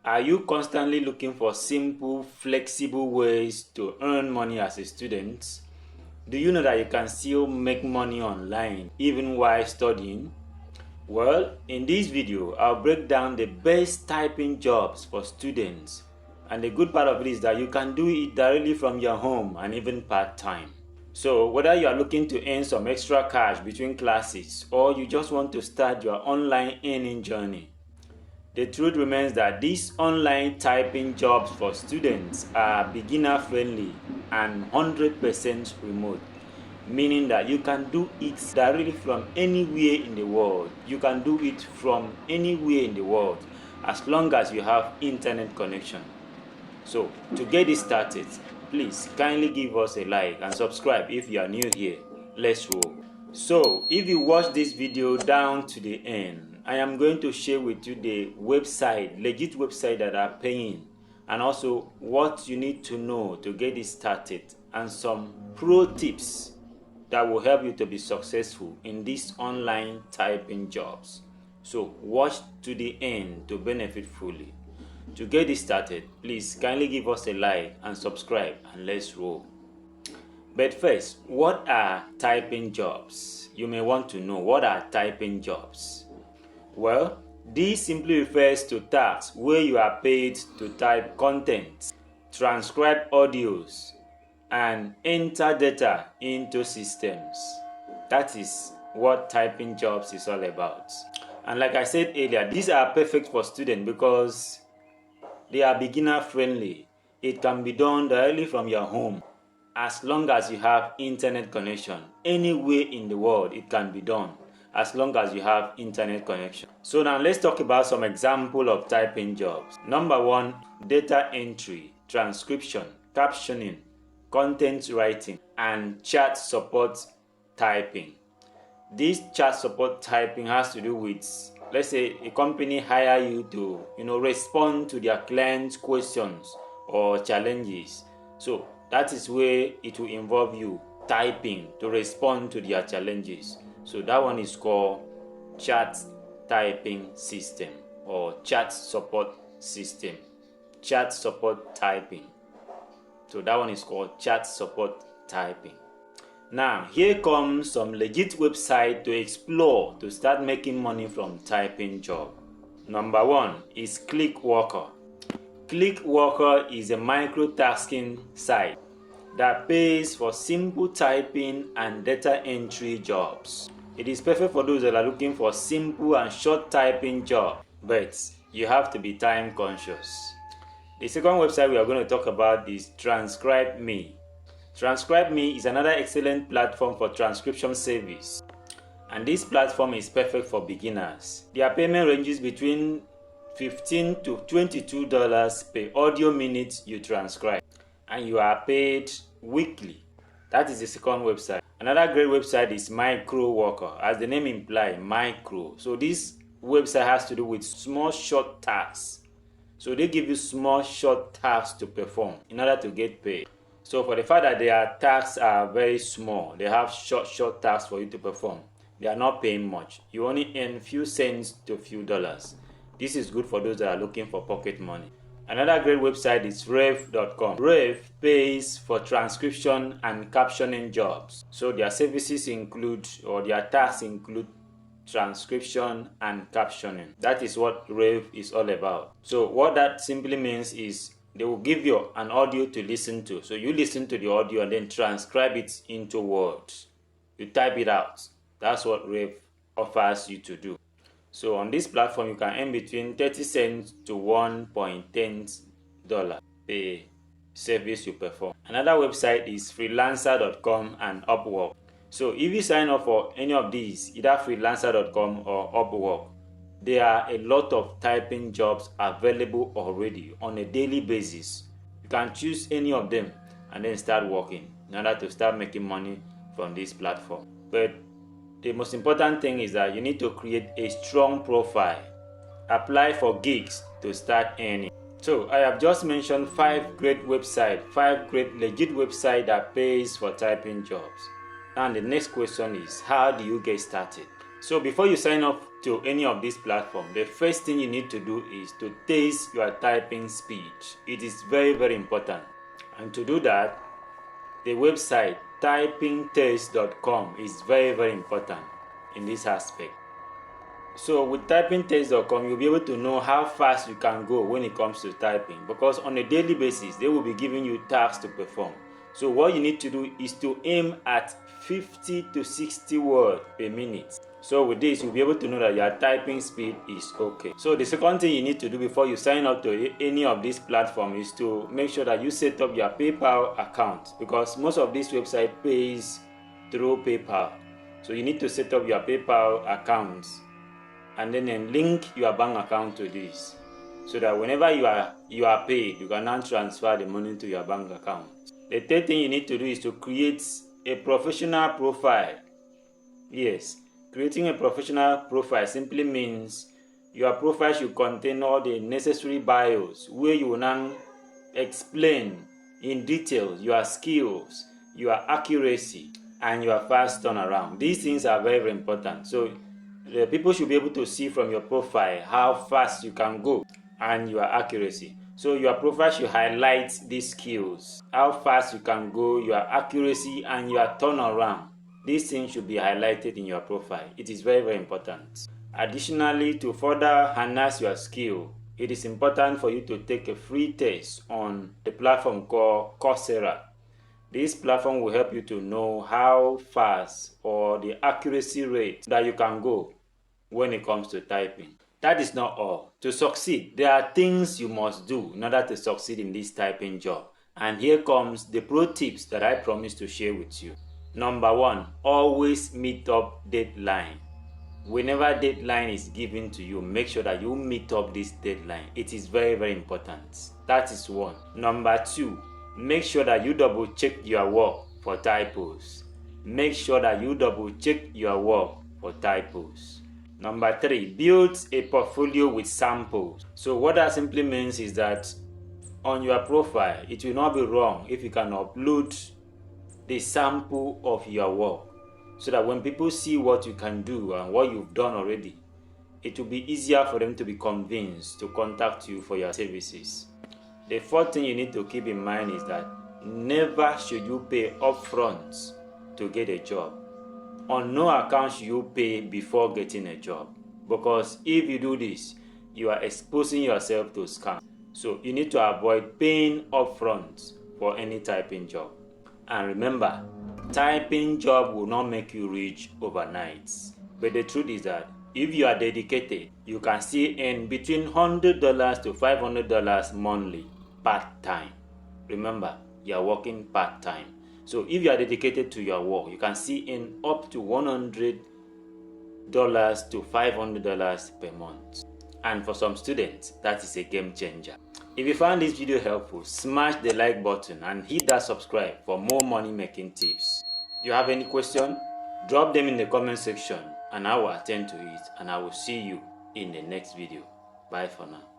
Are you constantly looking for simple, flexible ways to earn money as a student? Do you know that you can still make money online even while studying? Well, in this video, I'll break down the best typing jobs for students. And the good part of it is that you can do it directly from your home and even part-time. So whether you are looking to earn some extra cash between classes or you just want to start your online earning journey, the truth remains that these online typing jobs for students are beginner friendly and 100% remote, meaning that you can do it directly from anywhere in the world. You can do it from anywhere in the world as long as you have internet connection. So to get it started, please kindly give us a like and subscribe if you are new here. Let's roll. So if you watch this video down to the end, I am going to share with you the website, legit website that are paying, and also what you need to know to get it started, and some pro tips that will help you to be successful in these online typing jobs. So watch to the end to benefit fully. To get it started, please kindly give us a like and subscribe, and let's roll. But first, what are typing jobs? You may want to know, what are typing jobs? Well, this simply refers to tasks where you are paid to type content, transcribe audios, and enter data into systems. That is what typing jobs is all about. And like I said earlier, these are perfect for students because they are beginner friendly. It can be done directly from your home as long as you have internet connection. Anywhere in the world it can be done as long as you have internet connection. So now let's talk about some example of typing jobs. Number one, data entry, transcription, captioning, content writing, and chat support typing. This chat support typing has to do with, let's say a company hire you to respond to their clients' questions or challenges. So that is where it will involve you typing to respond to their challenges. So that one is called chat typing system or chat support system. Chat support typing. So that one is called chat support typing. Now, here comes some legit website to explore to start making money from typing job. Number one is Clickworker. Clickworker is a micro-tasking site that pays for simple typing and data entry jobs. It is perfect for those that are looking for simple and short typing job, but you have to be time conscious. The second website we are going to talk about is Transcribe Me. Transcribe Me is another excellent platform for transcription service, and this platform is perfect for beginners. Their payment ranges between $15 to $22 per audio minute you transcribe, and you are paid weekly. That is the second website. Another great website is Microworker. As the name implies, micro. So this website has to do with small short tasks. So they give you small short tasks to perform in order to get paid. So for the fact that their tasks are very small, they have short tasks for you to perform. They are not paying much. You only earn few cents to few dollars. This is good for those that are looking for pocket money. Another great website is rev.com. Rev pays for transcription and captioning jobs. So their services include, or their tasks include, transcription and captioning. That is what Rev is all about. So what that simply means is they will give you an audio to listen to. So you listen to the audio and then transcribe it into words. You type it out. That's what Rev offers you to do. So on this platform, you can earn between 30 cents to $1.10 per service you perform. Another website is freelancer.com and Upwork. So if you sign up for any of these, either freelancer.com or Upwork, there are a lot of typing jobs available already on a daily basis. You can choose any of them and then start working in order to start making money from this platform. But the most important thing is that you need to create a strong profile. Apply for gigs to start earning. So I have just mentioned 5 great websites, 5 great legit websites that pays for typing jobs. And the next question is, how do you get started? So before you sign up to any of these platforms, the first thing you need to do is to test your typing speed. It is very, very important. And to do that, the website typingtest.com is very, very important in this aspect. So with typingtest.com, you'll be able to know how fast you can go when it comes to typing, because on a daily basis, they will be giving you tasks to perform. So what you need to do is to aim at 50 to 60 words per minute. So with this, you'll be able to know that your typing speed is okay. So the second thing you need to do before you sign up to any of these platforms is to make sure that you set up your PayPal account, because most of these websites pays through PayPal. So you need to set up your PayPal accounts and then link your bank account to this, so that whenever you are paid, you can now transfer the money to your bank account. The third thing you need to do is to create a professional profile. Yes, creating a professional profile simply means your profile should contain all the necessary bios, where you will now explain in detail your skills, your accuracy, and your fast turnaround. These things are very, very important. So the people should be able to see from your profile how fast you can go and your accuracy. So your profile should highlight these skills, how fast you can go, your accuracy, and your turnaround. These things should be highlighted in your profile. It is very, very important. Additionally, to further enhance your skill, it is important for you to take a free test on the platform called Coursera. This platform will help you to know how fast or the accuracy rate that you can go when it comes to typing. That is not all. To succeed, there are things you must do in order to succeed in this typing job. And here comes the pro tips that I promised to share with you. Number one, always meet up deadline. Whenever deadline is given to you, make sure that you meet up this deadline. It is very, very important. That is one. Number two, make sure that you double check your work for typos. Make sure that you double check your work for typos. Number three, build a portfolio with samples. So what that simply means is that on your profile, it will not be wrong if you can upload the sample of your work, so that when people see what you can do and what you've done already, it will be easier for them to be convinced to contact you for your services. The fourth thing you need to keep in mind is that never should you pay upfront to get a job. On no account should you pay before getting a job, because if you do this, you are exposing yourself to scam. So you need to avoid paying upfront for any typing job. And remember, typing job will not make you rich overnight. But the truth is that if you are dedicated, you can still earn between $100 to $500 monthly part-time. Remember, you are working part-time. So if you are dedicated to your work, you can see earn up to $100 to $500 per month. And for some students, that is a game changer. If you found this video helpful, smash the like button and hit that subscribe for more money making tips. Do you have any question? Drop them in the comment section and I will attend to it, and I will see you in the next video. Bye for now.